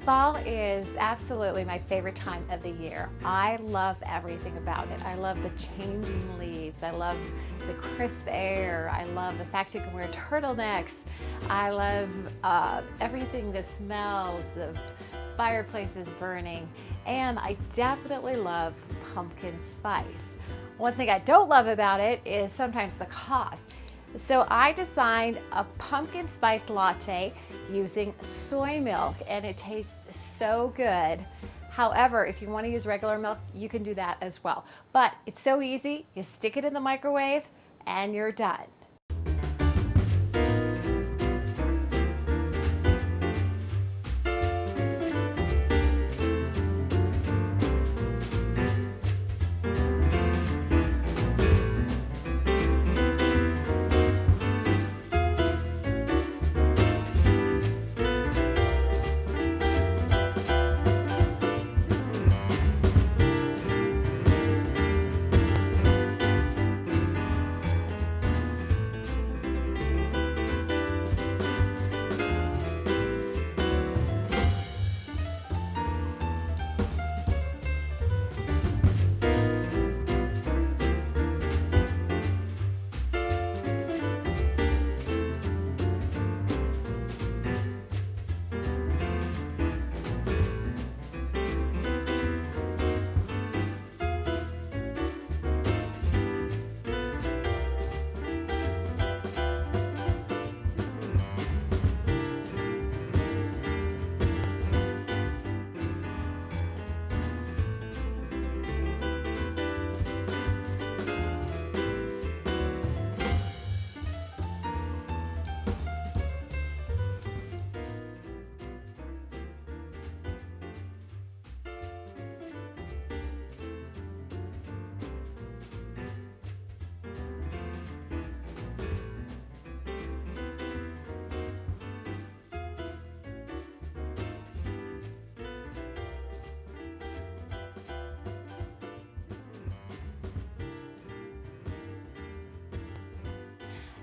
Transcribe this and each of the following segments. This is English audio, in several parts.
Fall is absolutely my favorite time of the year. I love everything about it. I love the changing leaves. I love the crisp air. I love the fact you can wear turtlenecks. I love everything that smells, the fireplaces burning, and I definitely love pumpkin spice. One thing I don't love about it is sometimes the cost. So I designed a pumpkin spice latte using soy milk, and it tastes so good. However, if you want to use regular milk, you can do that as well. But it's so easy. You stick it in the microwave and you're done.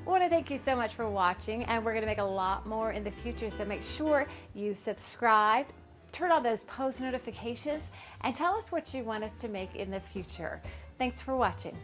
I want to thank you so much for watching, and we're going to make a lot more in the future, so make sure you subscribe, turn on those post notifications, and tell us what you want us to make in the future. Thanks for watching.